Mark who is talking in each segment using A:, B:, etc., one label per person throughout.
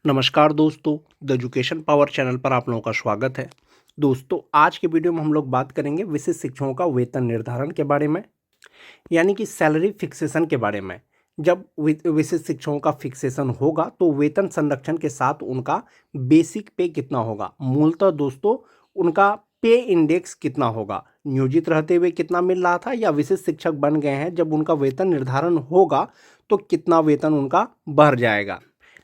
A: नमस्कार दोस्तों, the education power channel पर आप लोगों का स्वागत है। दोस्तों, आज के वीडियो में हम लोग बात करेंगे विशिष्ट शिक्षकों का वेतन निर्धारण के बारे में, यानी कि सैलरी फिक्सेशन के बारे में। जब विशिष्ट शिक्षकों का फिक्सेशन होगा तो वेतन संरक्षण के साथ उनका बेसिक पे कितना होगा, मूलतः दोस्तों उनका पे इंडेक्स कितना होगा, नियोजित रहते हुए कितना मिल रहा था या विशिष्ट शिक्षक बन गए हैं जब उनका वेतन निर्धारण होगा तो कितना वेतन उनका बढ़ जाएगा।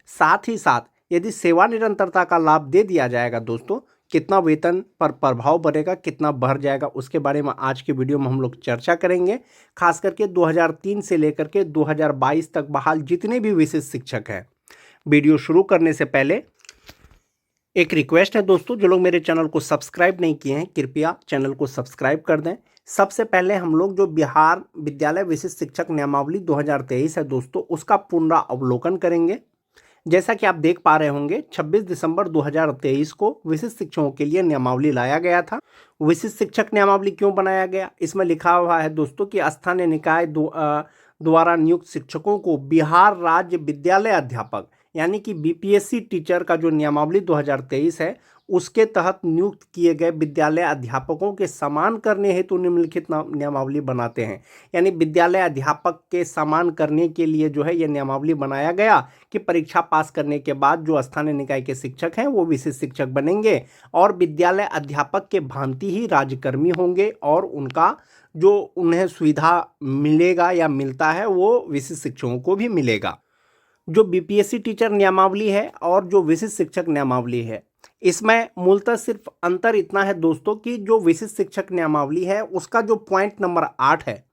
A: साथ ही साथ यदि सेवा निरंतरता का लाभ दे दिया जाएगा दोस्तों, कितना वेतन पर प्रभाव पड़ेगा, कितना बढ़ जाएगा, उसके बारे में आज के वीडियो में हम लोग चर्चा करेंगे। खास करके 2003 से लेकर के 2022 तक बहाल जितने भी विशिष्ट शिक्षक हैं। वीडियो शुरू करने से पहले एक रिक्वेस्ट है दोस्तों, जो लोग मेरे चैनल को सब्सक्राइब नहीं किए हैं कृपया चैनल को सब्सक्राइब कर दें। सबसे पहले हम लोग जो बिहार विद्यालय विशिष्ट शिक्षक नियमावली 2023 है दोस्तों, उसका पुनरावलोकन करेंगे। जैसा कि आप देख पा रहे होंगे 26 दिसंबर 2023 को विशिष्ट शिक्षकों के लिए नियमावली लाया गया था। विशिष्ट शिक्षक नियमावली क्यों बनाया गया, इसमें लिखा हुआ है दोस्तों कि स्थानीय निकाय द्वारा नियुक्त शिक्षकों को बिहार राज्य विद्यालय अध्यापक यानी कि बीपीएससी टीचर का जो नियमावली 2023 है उसके तहत नियुक्त किए गए विद्यालय अध्यापकों के समान करने हेतु निम्नलिखित नियमावली बनाते हैं। यानी विद्यालय अध्यापक के समान करने के लिए जो है ये नियमावली बनाया गया कि परीक्षा पास करने के बाद जो स्थानीय निकाय के शिक्षक हैं वो विशिष्ट शिक्षक बनेंगे और विद्यालय अध्यापक के भांति ही राज्यकर्मी होंगे और उनका जो उन्हें सुविधा मिलेगा या मिलता है वो विशिष्ट शिक्षकों को भी मिलेगा। जो बीपीएससी टीचर नियमावली है और जो विशिष्ट शिक्षक नियमावली है, इसमें मूलतः सिर्फ अंतर इतना है दोस्तों कि जो विशिष्ट शिक्षक नियमावली है उसका जो पॉइंट नंबर 8 है,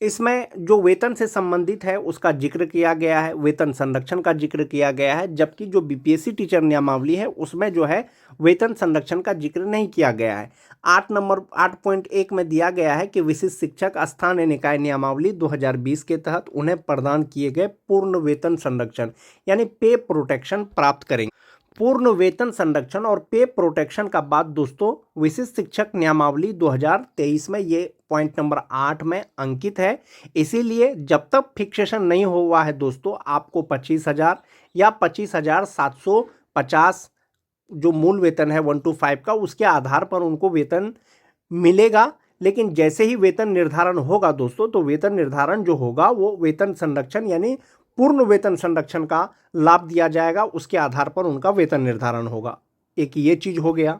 A: इसमें जो वेतन से संबंधित है उसका जिक्र किया गया है, वेतन संरक्षण का जिक्र किया गया है। जबकि जो बीपीएससी टीचर नियमावली है उसमें जो है वेतन संरक्षण का जिक्र नहीं किया गया है। 8.1 में दिया गया है कि विशिष्ट शिक्षक स्थानीय निकाय नियमावली 2020 के तहत उन्हें प्रदान किए गए पूर्ण वेतन संरक्षण यानी पे प्रोटेक्शन प्राप्त करेंगे। पूर्ण वेतन संरक्षण और पे प्रोटेक्शन का बात दोस्तों विशिष्ट शिक्षक नियमावली 2023 में ये पॉइंट नंबर 8 में अंकित है। इसीलिए जब तक फिक्सेशन नहीं हुआ है दोस्तों, आपको 25,000 या 25,750 जो मूल वेतन है 125 का, उसके आधार पर उनको वेतन मिलेगा। लेकिन जैसे ही वेतन निर्धारण होगा दोस्तों, तो वेतन निर्धारण जो होगा वो वेतन संरक्षण यानी पूर्ण वेतन संरक्षण का लाभ दिया जाएगा, उसके आधार पर उनका वेतन निर्धारण होगा। एक ये चीज हो गया।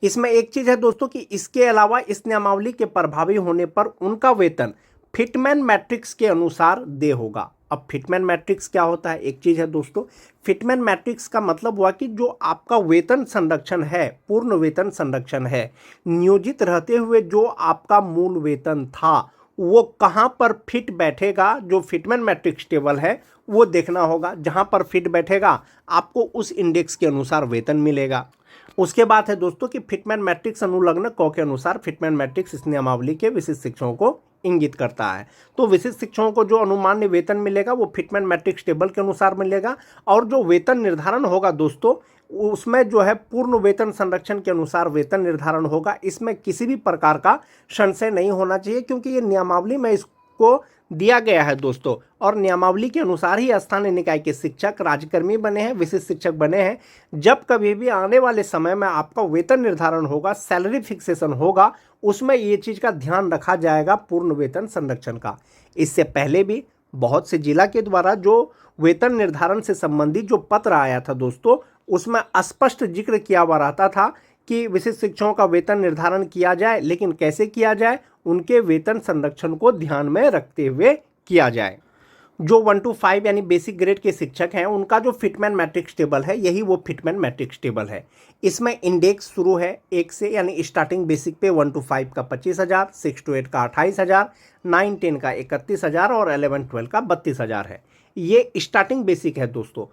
A: इसमें एक चीज है दोस्तों कि इसके अलावा इस नियमावली के प्रभावी होने पर उनका वेतन फिटमैन मैट्रिक्स के अनुसार दे होगा। अब फिटमैन मैट्रिक्स क्या होता है, एक चीज है दोस्तों, फिटमैन मैट्रिक्स का मतलब हुआ कि जो आपका वेतन संरक्षण है, पूर्ण वेतन संरक्षण है, नियोजित रहते हुए जो आपका मूल वेतन था वो कहाँ पर फिट बैठेगा, जो फिटमैन मैट्रिक्स टेबल है वो देखना होगा। जहाँ पर फिट बैठेगा आपको उस इंडेक्स के अनुसार वेतन मिलेगा। उसके बाद है दोस्तों कि फिटमैन मैट्रिक्स अनुलग्न क के अनुसार फिटमैन मैट्रिक्स इस नियमावली के विशिष्ट शिक्षकों को इंगित करता है। तो विशिष्ट शिक्षकों को जो अनुमान्य वेतन मिलेगा वो फिटमैन मैट्रिक्स टेबल के अनुसार मिलेगा और जो वेतन निर्धारण होगा दोस्तों उसमें जो है पूर्ण वेतन संरक्षण के अनुसार वेतन निर्धारण होगा। इसमें किसी भी प्रकार का संशय नहीं होना चाहिए क्योंकि ये नियमावली में इसको दिया गया है दोस्तों, और नियमावली के अनुसार ही स्थानीय निकाय के शिक्षक राज्यकर्मी बने हैं, विशिष्ट शिक्षक बने हैं। जब कभी भी आने वाले समय में आपका वेतन निर्धारण होगा, सैलरी फिक्सेशन होगा, उसमें ये चीज़ का ध्यान रखा जाएगा पूर्ण वेतन संरक्षण का। इससे पहले भी बहुत से जिला के द्वारा जो वेतन निर्धारण से संबंधित जो पत्र आया था दोस्तों, उसमें स्पष्ट जिक्र किया हुआ रहता था कि विशिष्ट शिक्षकों का वेतन निर्धारण किया जाए, लेकिन कैसे किया जाए, उनके वेतन संरक्षण को ध्यान में रखते हुए किया जाए। जो 1 to 5 यानी बेसिक ग्रेड के शिक्षक हैं उनका जो फिटमैन मैट्रिक्स टेबल है यही वो फिटमैन मैट्रिक्स टेबल है। इसमें इंडेक्स शुरू है 1 से, यानी स्टार्टिंग बेसिक पे 1 to 5 का 25,000, 6 to 8 का 28,000, 9 10 का 31,000 और 11 12 का 32,000 है। ये स्टार्टिंग बेसिक है दोस्तों।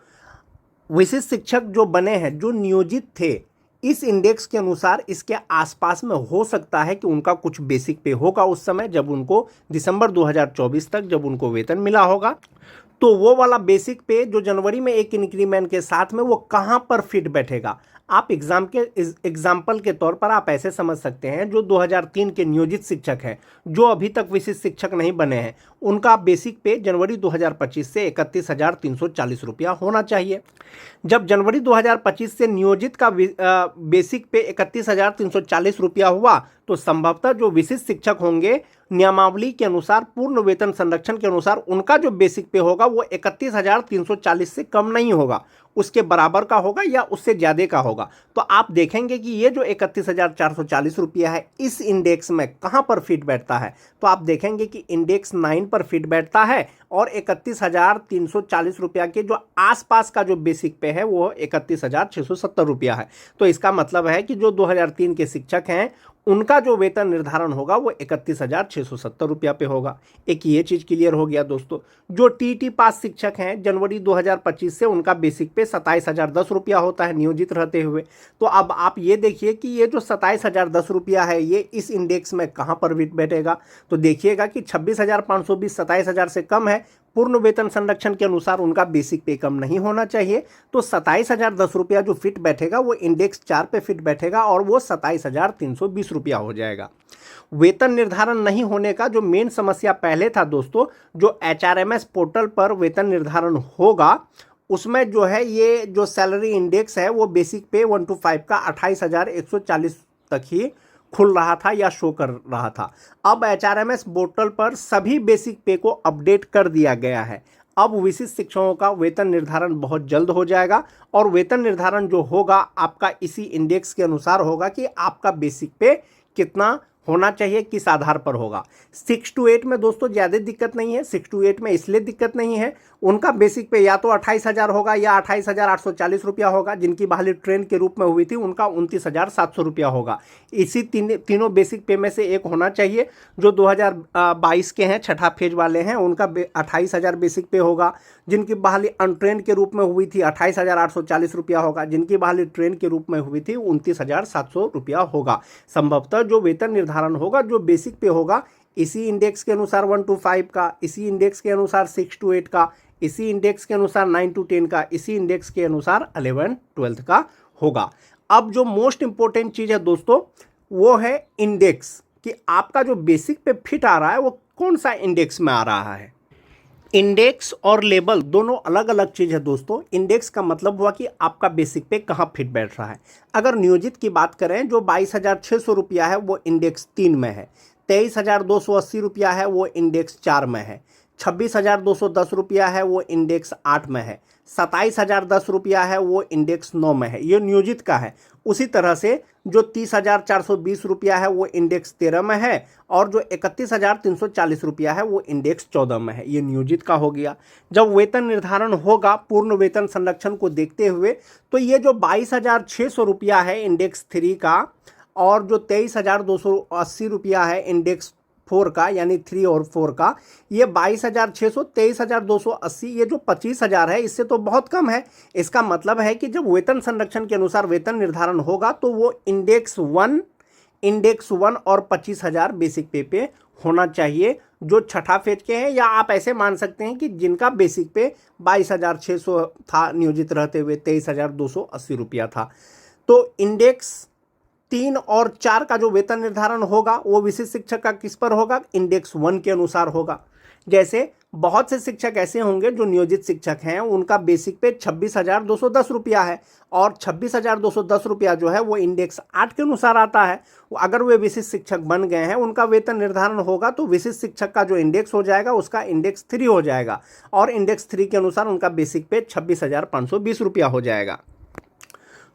A: विशिष्ट शिक्षक जो बने हैं, जो नियोजित थे, इस इंडेक्स के अनुसार इसके आसपास में हो सकता है कि उनका कुछ बेसिक पे होगा उस समय जब उनको दिसंबर 2024 तक जब उनको वेतन मिला होगा, तो वो वाला बेसिक पे जो जनवरी में एक इंक्रीमेंट के साथ में वो कहाँ पर फिट बैठेगा। आप एग्जाम्पल के तौर पर आप ऐसे समझ सकते हैं, जो 2003 के नियोजित शिक्षक हैं, जो अभी तक विशिष्ट शिक्षक नहीं बने हैं, उनका बेसिक पे जनवरी 2025 से 31,340 रुपया होना चाहिए। जब जनवरी 2025 से नियोजित का बेसिक पे 31,340 रुपया हुआ, तो संभवतः जो विशिष्ट शिक्षक होंगे, नियमावली के अनुसार, पूर्ण वेतन संरक्षण के अनुसार, उनका जो बेसिक पे होगा वो 31,340 से कम नहीं होगा, उसके बराबर का होगा या उससे ज़्यादा का होगा। तो आप देखेंगे कि ये जो 31,440 रुपया है, इस इंडेक्स में कहाँ पर फिट बैठता है, तो आप देखेंगे कि इंडेक्स 9 पर फिट बैठता है और 31,340 रुपया के जो आसपास का जो बेसिक पे है वो 31,670 रुपया है। तो इसका मतलब है कि जो 2003 के शिक्षक हैं, उनका जो वेतन निर्धारण होगा वो 31,670 रुपया पे होगा। एक ये चीज़ क्लियर हो गया दोस्तों। जो टीटी पास शिक्षक हैं, जनवरी 2025 से उनका बेसिक पे 27,010 रुपया होता है नियोजित रहते हुए। तो अब आप ये देखिए कि ये जो 27,010 रुपया है, ये इस इंडेक्स में कहाँ पर बैठेगा। तो देखिएगा कि 26,520 27,000 से कम है, पूर्ण वेतन संरक्षण के अनुसार उनका बेसिक पे कम नहीं होना चाहिए। तो 27,010 रुपया जो फिट बैठेगा वो इंडेक्स 4 पे फिट बैठेगा और वो 27,320 रुपया हो जाएगा। वेतन निर्धारण नहीं होने का जो मेन समस्या पहले था दोस्तों, जो HRMS पोर्टल पर वेतन निर्धारण होगा, उसमें जो है ये जो सैलरी इंडेक्स है वो बेसिक पे 1 to 5 का 28,140 तक ही खुल रहा था या शो कर रहा था। अब HRMS पोर्टल पर सभी बेसिक पे को अपडेट कर दिया गया है। अब विशिष्ट शिक्षकों का वेतन निर्धारण बहुत जल्द हो जाएगा और वेतन निर्धारण जो होगा आपका इसी इंडेक्स के अनुसार होगा कि आपका बेसिक पे कितना होना चाहिए, किस आधार पर होगा। 6 to 8 में दोस्तों ज़्यादा दिक्कत नहीं है। 6 to 8 में इसलिए दिक्कत नहीं है, उनका बेसिक पे या तो 28,000 होगा या 28,840 रुपया होगा। जिनकी बहाली ट्रेन के रूप में हुई थी उनका 29,700 रुपया होगा। इसी तीनों बेसिक पे में से एक होना चाहिए। जो 2022 के हैं, छठा फेज वाले हैं, उनका 28,000 बेसिक पे होगा। जिनकी बहाली अनट्रेन के रूप में हुई थी 28,840 रुपया होगा। जिनकी बहाली ट्रेन के रूप में हुई थी 29,700 रुपया होगा। संभवतः जो वेतन निर्धारण होगा, जो बेसिक पे होगा, इसी इंडेक्स के अनुसार 1 to 5 का, इसी इंडेक्स के अनुसार 6 to 8 का, इसी इंडेक्स के अनुसार 9 to 10 का, इसी इंडेक्स के अनुसार 11 12 का होगा। अब जो मोस्ट इंपॉर्टेंट चीज़ है दोस्तों, वो है इंडेक्स, कि आपका जो बेसिक पे फिट आ रहा है वो कौन सा इंडेक्स में आ रहा है। इंडेक्स और लेबल दोनों अलग अलग चीज़ है दोस्तों। इंडेक्स का मतलब हुआ कि आपका बेसिक पे कहाँ फिट बैठ रहा है। अगर नियोजित की बात करें, जो 22,600 रुपया है वो इंडेक्स 3 में है, 23,280 रुपया है वो इंडेक्स 4 में है, 26,210 रुपया है वो इंडेक्स 8 में है, 27,010 रुपया है वो इंडेक्स 9 में है, ये नियोजित का है। उसी तरह से जो 30,420 रुपया है वो इंडेक्स 13 में है और जो 31,340 रुपया है वो इंडेक्स 14 में है, ये नियोजित का हो गया। जब वेतन निर्धारण होगा पूर्ण वेतन संरक्षण को देखते हुए, तो ये जो 22,600 रुपया है इंडेक्स 3 का और जो 23,280 रुपया है इंडेक्स 4 का, यानी 3 और 4 का, ये 22,600, 23,280, ये जो 25,000 है इससे तो बहुत कम है। इसका मतलब है कि जब वेतन संरक्षण के अनुसार वेतन निर्धारण होगा तो वो इंडेक्स 1 और 25,000 बेसिक पे होना चाहिए, जो छठा फेज के हैं। या आप ऐसे मान सकते हैं कि जिनका बेसिक पे 22,600 था नियोजित रहते हुए 23,280 रुपया था। तो इंडेक्स 3 और 4 का जो वेतन निर्धारण होगा वो विशिष्ट शिक्षक का किस पर होगा, इंडेक्स 1 के अनुसार होगा। जैसे बहुत से शिक्षक ऐसे होंगे जो नियोजित शिक्षक हैं, उनका बेसिक पे 26,210 रुपया है और 26,210 रुपया जो है वो इंडेक्स 8 के अनुसार आता है। अगर वे विशिष्ट शिक्षक बन गए हैं, उनका वेतन निर्धारण होगा तो विशिष्ट शिक्षक का जो इंडेक्स हो जाएगा उसका इंडेक्स 3 हो जाएगा और इंडेक्स 3 के अनुसार उनका बेसिक पे 26,520 रुपया हो जाएगा।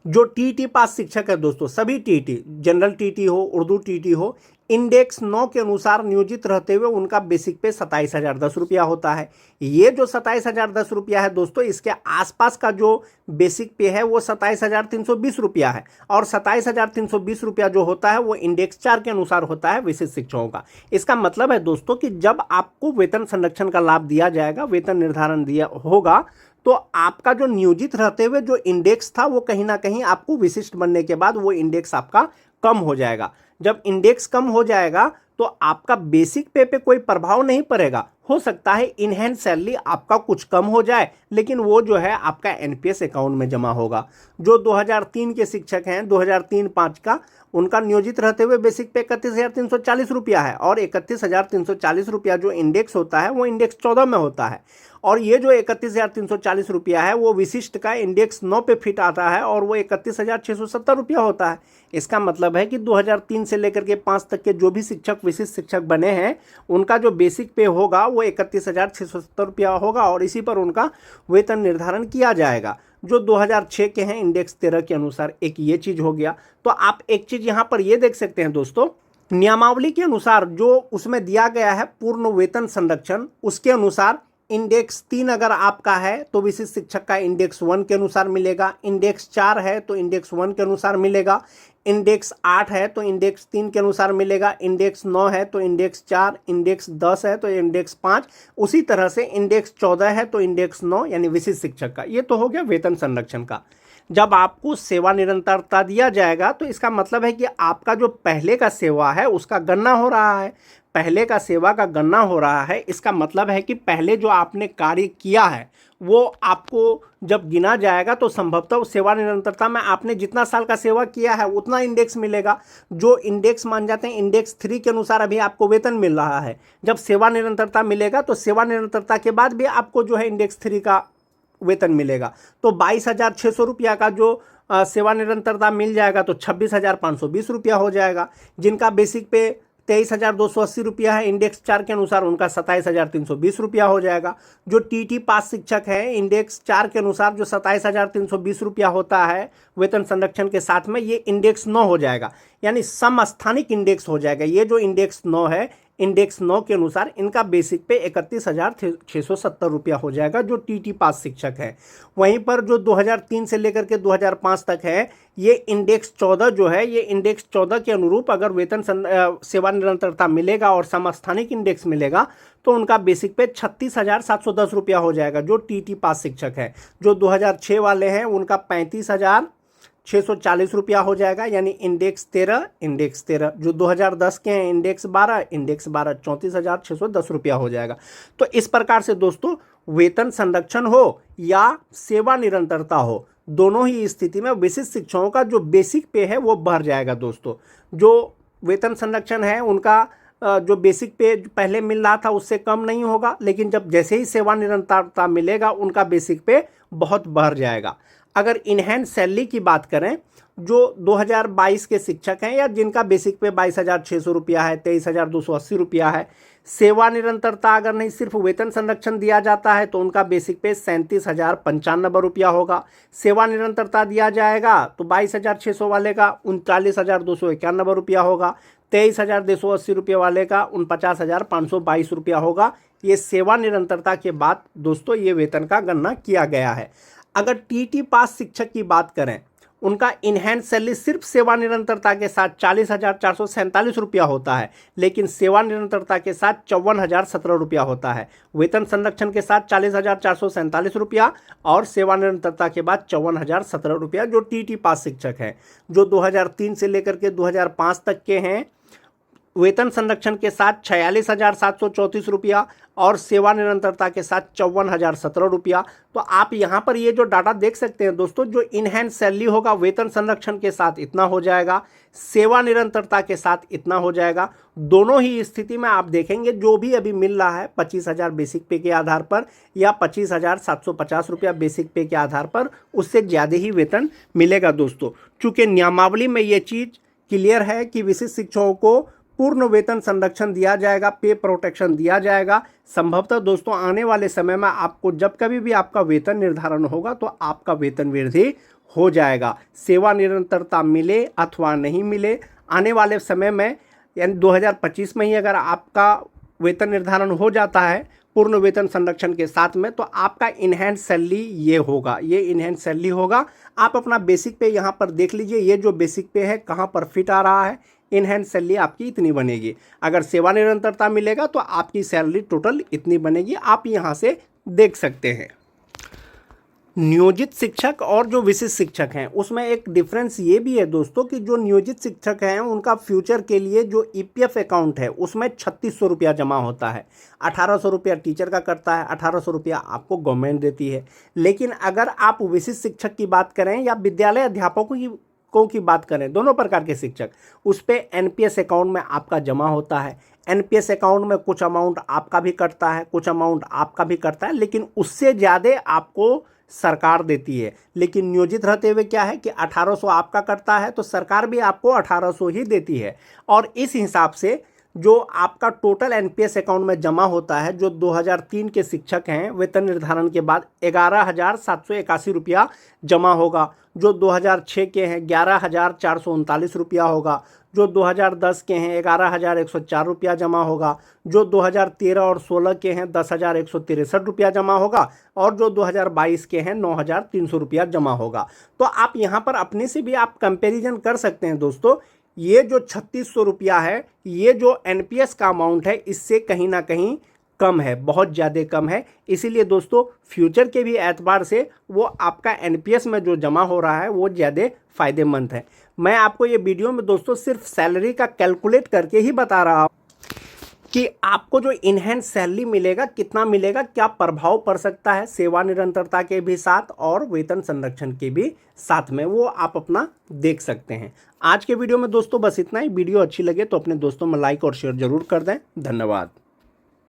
A: जो टीटी पास शिक्षक है दोस्तों, सभी टीटी, जनरल टीटी हो, उर्दू टीटी हो, इंडेक्स 9 के अनुसार नियोजित रहते हुए उनका बेसिक पे 27,010 रुपया होता है। ये जो 27,010 रुपया है दोस्तों, इसके आसपास का जो बेसिक पे है वो 27,320 रुपया है और 27,320 रुपया जो होता है वो इंडेक्स 4 के अनुसार होता है विशिष्ट शिक्षकों का। इसका मतलब है दोस्तों कि जब आपको वेतन संरक्षण का लाभ दिया जाएगा, वेतन निर्धारण दिया होगा, तो आपका जो नियोजित रहते हुए जो इंडेक्स था वो कहीं ना कहीं आपको विशिष्ट बनने के बाद वो इंडेक्स आपका कम हो जाएगा। जब इंडेक्स कम हो जाएगा तो आपका बेसिक पे कोई प्रभाव नहीं पड़ेगा। हो सकता है इनहैंस सैलरी आपका कुछ कम हो जाए, लेकिन वो जो है आपका एनपीएस अकाउंट में जमा होगा। जो 2003 के शिक्षक हैं, 2003-05 का, उनका नियोजित रहते हुए बेसिक पे 31,340 रुपया है, और 31,340 रुपया जो इंडेक्स होता है वो इंडेक्स 14 में होता है। और ये जो 31,340 रुपया है वो विशिष्ट का इंडेक्स 9 पे फिट आता है, और वो 31,670 रुपया होता है। इसका मतलब है कि 2003 से लेकर के 5 तक के जो भी शिक्षक विशिष्ट शिक्षक बने हैं, उनका जो बेसिक पे होगा वो 31,670 रुपया होगा, और इसी पर उनका वेतन निर्धारण किया जाएगा। जो 2006 के हैं इंडेक्स 13 के अनुसार, एक ये चीज़ हो गया। तो आप एक चीज़ यहाँ पर ये देख सकते हैं दोस्तों, नियमावली के अनुसार जो उसमें दिया गया है पूर्ण वेतन संरक्षण, उसके अनुसार इंडेक्स 3 अगर आपका है तो विशिष्ट शिक्षक का इंडेक्स 1 के अनुसार मिलेगा, इंडेक्स 4 है तो इंडेक्स 1 के अनुसार मिलेगा, इंडेक्स 8 है तो इंडेक्स 3 के अनुसार मिलेगा, इंडेक्स 9 है तो इंडेक्स 4, इंडेक्स 10 है तो इंडेक्स 5, उसी तरह से इंडेक्स 14 है तो इंडेक्स 9, यानी विशिष्ट शिक्षक का। ये तो हो गया वेतन संरक्षण का। जब आपको सेवा निरंतरता दिया जाएगा तो इसका मतलब है कि आपका जो पहले का सेवा है उसका गणना हो रहा है, पहले का सेवा का गणना हो रहा है। इसका मतलब है कि पहले जो आपने कार्य किया है वो आपको जब गिना जाएगा तो संभवतः सेवा निरंतरता में आपने जितना साल का सेवा किया है उतना इंडेक्स मिलेगा। जो इंडेक्स मान जाते हैं इंडेक्स 3 के अनुसार अभी आपको वेतन मिल रहा है, जब सेवा निरंतरता मिलेगा तो सेवा निरंतरता के बाद भी आपको जो है इंडेक्स 3 का वेतन मिलेगा। तो 22,600 रुपया का जो सेवा निरंतरता मिल जाएगा तो 26,520 रुपया हो जाएगा। जिनका बेसिक पे 23,280 रुपया है इंडेक्स 4 के अनुसार, उनका 27,320 रुपया हो जाएगा। जो टीटी पास शिक्षक है इंडेक्स 4 के अनुसार जो 27,320 रुपया होता है वेतन संरक्षण के साथ में, ये इंडेक्स 9 हो जाएगा, यानी समस्थानिक इंडेक्स हो जाएगा। ये जो इंडेक्स 9 है, इंडेक्स 9 के अनुसार इनका बेसिक पे 31,670 रुपया हो जाएगा जो टीटी पास शिक्षक है। वहीं पर जो 2003 से लेकर के 2005 तक है, ये इंडेक्स 14 जो है, ये इंडेक्स 14 के अनुरूप अगर वेतन सेवा निरंतरता मिलेगा और समस्थानिक इंडेक्स मिलेगा तो उनका बेसिक पे 36,710 रुपया हो जाएगा जो टीटी पास शिक्षक है। जो 2006 वाले हैं उनका 35,640 रुपया हो जाएगा, यानी इंडेक्स 13। जो 2010 के हैं इंडेक्स 12 34,610 रुपया हो जाएगा। तो इस प्रकार से दोस्तों वेतन संरक्षण हो या सेवा निरंतरता हो, दोनों ही स्थिति में विशिष्ट शिक्षकों का जो बेसिक पे है वो बढ़ जाएगा दोस्तों। जो वेतन संरक्षण है उनका जो बेसिक पे पहले मिल रहा था उससे कम नहीं होगा, लेकिन जब जैसे ही सेवा निरंतरता मिलेगा उनका बेसिक पे बहुत बढ़ जाएगा। अगर इनहैंस सैलरी की बात करें, जो 2022 के शिक्षक हैं या जिनका बेसिक पे 22,600 रुपया है, 23,280 रुपया है, सेवा निरंतरता अगर नहीं सिर्फ वेतन संरक्षण दिया जाता है तो उनका बेसिक पे 37,095 रुपया होगा। सेवा निरंतरता दिया जाएगा तो 22,600 वाले का 39,291 रुपया होगा, 23,280 रुपये वाले का 49,522 रुपया होगा। ये सेवा निरंतरता के बाद दोस्तों ये वेतन का गणना किया गया है। अगर टीटी पास शिक्षक की बात करें, उनका इनहैंस सैलरी सिर्फ सेवा निरंतरता के साथ 40,447 रुपया होता है, लेकिन सेवा निरंतरता के साथ 54,017 रुपया होता है। वेतन संरक्षण के साथ 40,447 रुपया और सेवा निरंतरता के बाद 54,017 रुपया जो टीटी पास शिक्षक है। जो 2003 से लेकर के 2005 तक के हैं, वेतन संरक्षण के साथ 46,734 रुपया और सेवा निरंतरता के साथ 54,017 रुपया। तो आप यहाँ पर ये जो डाटा देख सकते हैं दोस्तों, जो इनहैंस सैलरी होगा वेतन संरक्षण के साथ इतना हो जाएगा, सेवा निरंतरता के साथ इतना हो जाएगा। दोनों ही स्थिति में आप देखेंगे जो भी अभी मिल रहा है 25,000 बेसिक पे के आधार पर या 25,750 रुपया बेसिक पे के आधार पर, उससे ज़्यादा ही वेतन मिलेगा दोस्तों। चूँकि नियमावली में ये चीज़ क्लियर है कि विशिष्ट शिक्षकों को पूर्ण वेतन संरक्षण दिया जाएगा, पे प्रोटेक्शन दिया जाएगा। संभवतः दोस्तों आने वाले समय में आपको जब कभी भी आपका वेतन निर्धारण होगा तो आपका वेतन वृद्धि हो जाएगा। सेवा निरंतरता मिले अथवा नहीं मिले, आने वाले समय में यानी 2025 में ही अगर आपका वेतन निर्धारण हो जाता है पूर्ण वेतन संरक्षण के साथ में, तो आपका इनहैंस सैलरी ये होगा, ये इनहैंस सैलरी होगा। आप अपना बेसिक पे यहाँ पर देख लीजिए, ये जो बेसिक पे है कहाँ पर फिट आ रहा है, इनहैंस सैलरी आपकी इतनी बनेगी। अगर सेवा निरंतरता मिलेगा तो आपकी सैलरी टोटल इतनी बनेगी, आप यहाँ से देख सकते हैं। नियोजित शिक्षक और जो विशिष्ट शिक्षक हैं उसमें एक डिफरेंस ये भी है दोस्तों कि जो नियोजित शिक्षक हैं उनका फ्यूचर के लिए जो ईपीएफ अकाउंट है उसमें 3600 रुपया जमा होता है। 1800 रुपया टीचर का करता है, 1800 रुपया आपको गवर्नमेंट देती है। लेकिन अगर आप विशिष्ट शिक्षक की बात करें या विद्यालय अध्यापकों की बात करें, दोनों प्रकार के शिक्षक, उस पर एनपीएस अकाउंट में आपका जमा होता है। एनपीएस अकाउंट में कुछ अमाउंट आपका भी कटता है, कुछ अमाउंट आपका भी कटता है, लेकिन उससे ज़्यादा आपको सरकार देती है। लेकिन नियोजित रहते हुए क्या है कि 1800 आपका कटता है तो सरकार भी आपको 1800 ही देती है। और इस हिसाब से जो आपका टोटल एनपीएस अकाउंट में जमा होता है, जो 2003 के शिक्षक हैं, वेतन निर्धारण के बाद 11,781 रुपया जमा होगा। जो 2006 के हैं 11,439 रुपया होगा। जो 2010 के हैं 11,104 रुपया जमा होगा। जो 2013 और 16 के हैं 10,163 रुपया जमा होगा। और जो 2022 के हैं 9,300 रुपया जमा होगा। तो आप यहाँ पर अपने से भी आप कंपैरिजन कर सकते हैं दोस्तों। ये जो 3600 रुपया है, ये जो एनपीएस का अमाउंट है, इससे कहीं ना कहीं कम है, बहुत ज़्यादा कम है। इसीलिए दोस्तों फ्यूचर के भी एतबार से वो आपका एनपीएस में जो जमा हो रहा है वो ज़्यादा फ़ायदेमंद है। मैं आपको ये वीडियो में दोस्तों सिर्फ सैलरी का कैलकुलेट करके ही बता रहा हूँ कि आपको जो इनहैंस सैलरी मिलेगा, कितना मिलेगा, क्या प्रभाव पड़ सकता है सेवा निरंतरता के भी साथ और वेतन संरक्षण के भी साथ में, वो आप अपना देख सकते हैं। आज के वीडियो में दोस्तों बस इतना ही। वीडियो अच्छी लगे तो अपने दोस्तों में लाइक और शेयर जरूर कर दें। धन्यवाद।